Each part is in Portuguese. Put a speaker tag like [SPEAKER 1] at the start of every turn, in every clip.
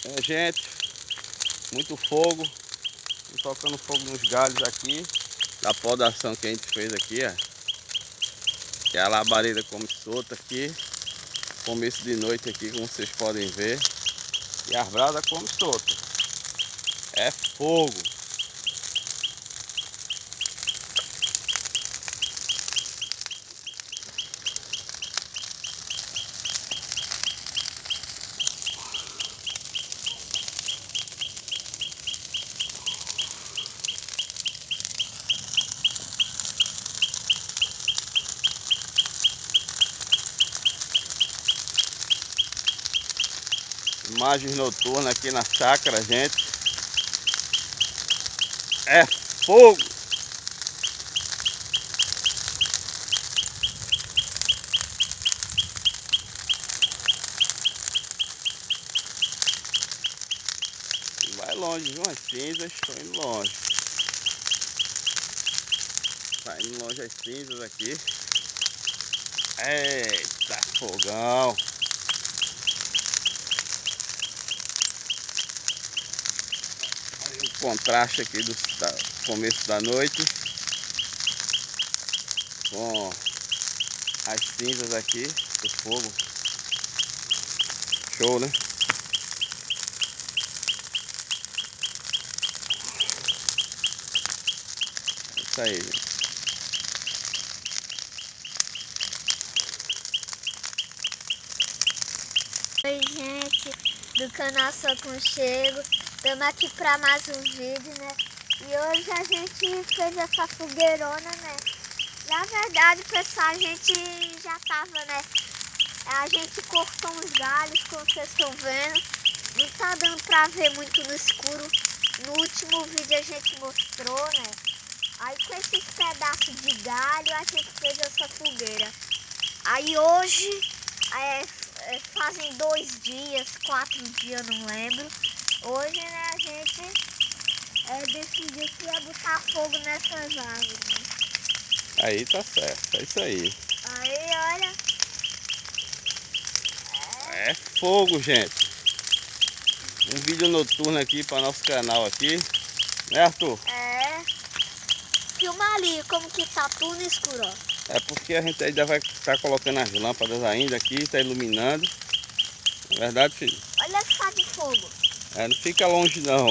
[SPEAKER 1] É, gente, muito fogo. Tocando fogo nos galhos aqui da podação que a gente fez aqui, ó. Que a labareda come solta aqui. Começo de noite aqui, como vocês podem ver. E as brasas come solta. É fogo. Imagens noturnas aqui na chácara, gente. É fogo. Vai longe, viu? As cinzas estão indo longe. Tá indo longe as cinzas aqui. Eita, fogão. Olha o contraste aqui do começo da noite com as cinzas aqui do fogo. Show, né? É isso aí, gente.
[SPEAKER 2] Oi, gente do canal Só Aconchego, estamos aqui para mais um vídeo, né? E hoje a gente fez essa fogueirona, né? Na verdade, pessoal, a gente já tava, né? A gente cortou uns galhos, como vocês estão vendo. Não tá dando para ver muito no escuro. No último vídeo a gente mostrou, né? Aí com esses pedaços de galho a gente fez essa fogueira. Aí hoje fazem 2 dias, 4 dias, não lembro. Hoje, né, a gente decidiu que ia botar fogo nessas árvores.
[SPEAKER 1] Aí tá certo, é isso aí.
[SPEAKER 2] Aí, olha.
[SPEAKER 1] É fogo, gente. Um vídeo noturno aqui para nosso canal aqui. Né, Arthur?
[SPEAKER 2] É. Filma ali como que tá tudo escuro, ó.
[SPEAKER 1] É porque a gente ainda vai estar colocando as lâmpadas ainda aqui, tá iluminando. Na verdade, filho.
[SPEAKER 2] Olha só de fogo.
[SPEAKER 1] É, não fica longe não,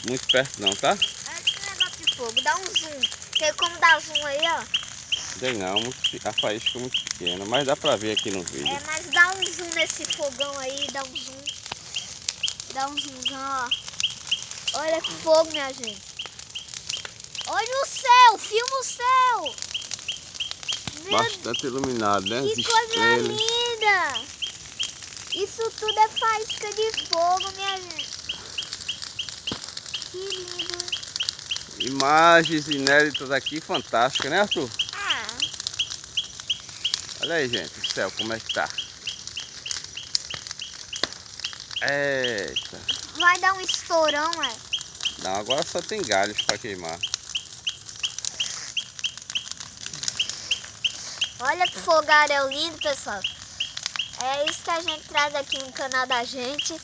[SPEAKER 1] muito perto não, tá?
[SPEAKER 2] Olha esse negócio de fogo, dá um zoom. Tem como dar zoom aí, ó?
[SPEAKER 1] Tem não, a faísca é muito pequena, mas dá pra ver aqui no vídeo.
[SPEAKER 2] É, mas dá um zoom nesse fogão aí, dá um zoom. Dá um zoomzão, ó. Olha que fogo, minha gente. Olha o céu, filma o céu.
[SPEAKER 1] Bastante iluminado, né?
[SPEAKER 2] Que coisa linda. Isso tudo é faísca de fogo, minha gente. Que lindo.
[SPEAKER 1] Imagens inéditas aqui, fantásticas, né, Arthur?
[SPEAKER 2] Ah.
[SPEAKER 1] Olha aí, gente, o céu, como é que tá. Eita.
[SPEAKER 2] Vai dar um estourão, é?
[SPEAKER 1] Não, agora só tem galhos para queimar.
[SPEAKER 2] Olha que fogaréu lindo, pessoal. É isso que a gente traz aqui no canal da gente.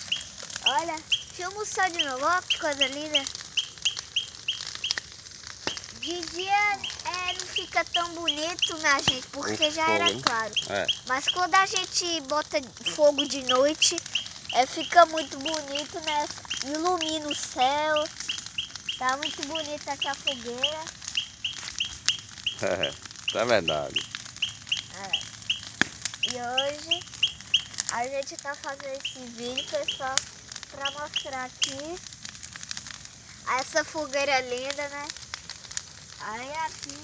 [SPEAKER 2] Olha, filma o céu de novo, ó, que coisa linda. De dia não fica tão bonito, minha gente, porque já era claro.
[SPEAKER 1] É.
[SPEAKER 2] Mas quando a gente bota fogo de noite, fica muito bonito, né? Ilumina o céu. Tá muito bonita aqui a fogueira.
[SPEAKER 1] É verdade.
[SPEAKER 2] E hoje a gente tá fazendo esse vídeo, pessoal, pra mostrar aqui essa fogueira linda, né? Aí aqui,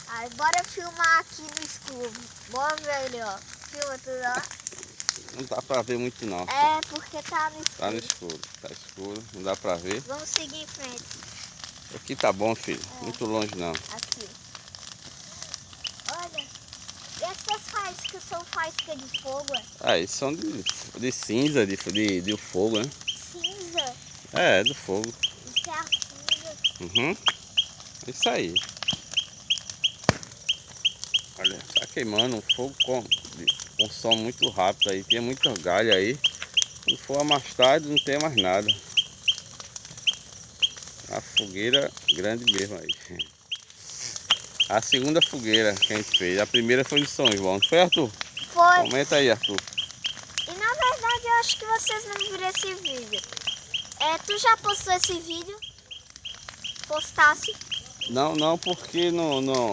[SPEAKER 2] aí bora filmar aqui no escuro. Bora ver ali, ó. Filma tudo, ó.
[SPEAKER 1] Não dá pra ver muito não.
[SPEAKER 2] É, porque tá no escuro.
[SPEAKER 1] Tá no escuro, tá escuro, não dá pra ver.
[SPEAKER 2] Vamos seguir em frente.
[SPEAKER 1] Aqui tá bom, filho, muito longe não.
[SPEAKER 2] Aqui. Olha, e essas faíscas são faíscas de fogo, é?
[SPEAKER 1] Aí são de cinza, de fogo, né?
[SPEAKER 2] Cinza?
[SPEAKER 1] É, do fogo.
[SPEAKER 2] Isso é a cinza.
[SPEAKER 1] Uhum. Isso aí. Olha, tá queimando um fogo com som muito rápido aí. Tem muito galho aí. Quando for mais tarde não tem mais nada. A fogueira grande mesmo aí. A segunda fogueira que a gente fez. A primeira foi no São João, não foi, Arthur?
[SPEAKER 2] Foi.
[SPEAKER 1] Comenta aí, Arthur.
[SPEAKER 2] E na verdade eu acho que vocês não viram esse vídeo. Tu já postou esse vídeo? Postasse?
[SPEAKER 1] Não, porque não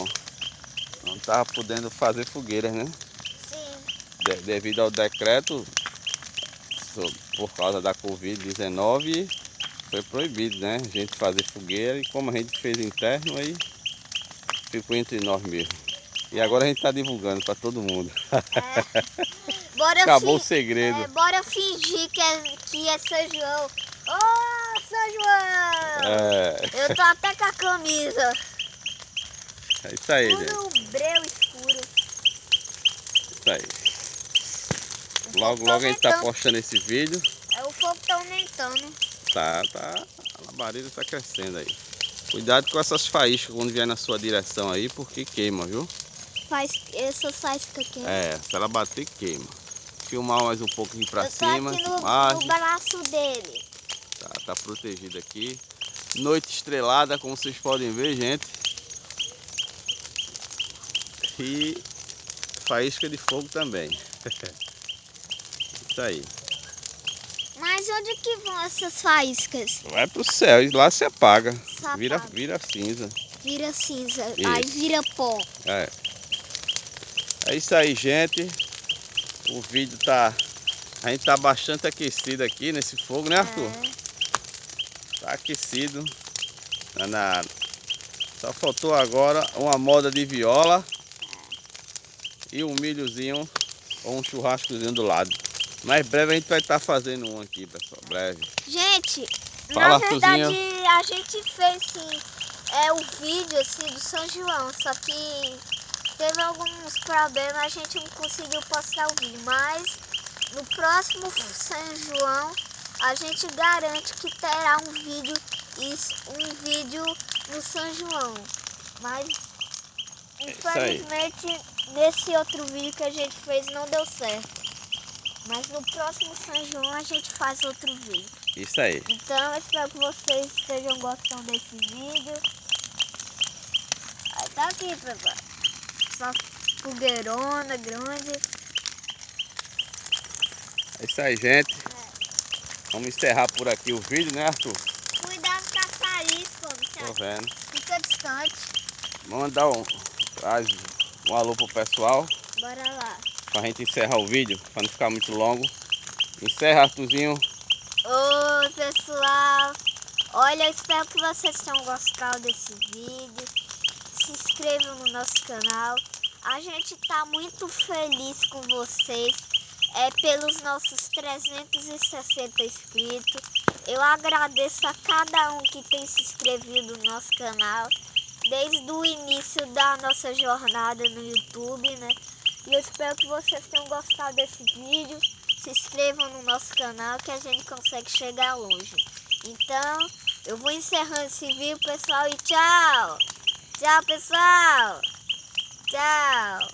[SPEAKER 1] tava podendo fazer fogueiras, né?
[SPEAKER 2] Sim.
[SPEAKER 1] Devido ao decreto, por causa da Covid-19, foi proibido, né? A gente fazer fogueira, e como a gente fez interno, aí ficou entre nós mesmo. E agora a gente tá divulgando para todo mundo. Acabou o segredo.
[SPEAKER 2] Bora fingir que é São João. Ô, São João! Eu tô até com a camisa.
[SPEAKER 1] É isso aí, gente.
[SPEAKER 2] Tudo breu escuro.
[SPEAKER 1] Isso aí. Logo a gente tá postando esse vídeo.
[SPEAKER 2] O fogo tá aumentando.
[SPEAKER 1] Tá. A labareda tá crescendo aí. Cuidado com essas faíscas quando vier na sua direção aí, porque queima, viu?
[SPEAKER 2] Essa faísca queima.
[SPEAKER 1] Se ela bater, queima. Filmar mais um pouco aqui pra cima.
[SPEAKER 2] Aqui no braço dele.
[SPEAKER 1] Tá protegido aqui. Noite estrelada, como vocês podem ver, gente. E faísca de fogo também. Isso aí.
[SPEAKER 2] Mas onde que vão essas faíscas?
[SPEAKER 1] Vai pro céu e lá se apaga.
[SPEAKER 2] Vira
[SPEAKER 1] cinza.
[SPEAKER 2] Vira cinza,
[SPEAKER 1] Isso.
[SPEAKER 2] aí vira pó.
[SPEAKER 1] É isso aí, gente. O vídeo tá... A gente tá bastante aquecido aqui nesse fogo, né, Arthur? Tá aquecido. Só faltou agora uma moda de viola e um milhozinho ou um churrascozinho do lado. Mas breve a gente vai estar fazendo um aqui, pessoal. Breve.
[SPEAKER 2] Gente,
[SPEAKER 1] fala,
[SPEAKER 2] na verdade
[SPEAKER 1] Arthurzinho.
[SPEAKER 2] a gente fez sim, o vídeo assim, do São João, só que teve alguns problemas, a gente não conseguiu postar o vídeo, mas no próximo São João a gente garante que terá um vídeo no São João. Mas infelizmente nesse outro vídeo que a gente fez não deu certo. Mas no próximo São João a gente faz outro vídeo.
[SPEAKER 1] Isso aí.
[SPEAKER 2] Então eu espero que vocês estejam gostando desse vídeo. Aí tá aqui, pessoal. Essa fogueirona grande.
[SPEAKER 1] É isso aí, gente. Vamos encerrar por aqui o vídeo, né, Arthur?
[SPEAKER 2] Cuidado com a faísca,
[SPEAKER 1] Tô vendo.
[SPEAKER 2] Fica distante.
[SPEAKER 1] Mandar um alô pro pessoal.
[SPEAKER 2] Bora lá.
[SPEAKER 1] Pra gente encerrar o vídeo, pra não ficar muito longo. Encerra, Arthurzinho.
[SPEAKER 2] Oi, pessoal. Olha, eu espero que vocês tenham gostado desse vídeo. Se inscrevam no nosso canal. A gente tá muito feliz com vocês. Pelos nossos 360 inscritos. Eu agradeço a cada um que tem se inscrevido no nosso canal. Desde o início da nossa jornada no YouTube, né? E eu espero que vocês tenham gostado desse vídeo. Se inscrevam no nosso canal que a gente consegue chegar longe. Então, eu vou encerrando esse vídeo, pessoal, e tchau! Tchau, pessoal! Tchau!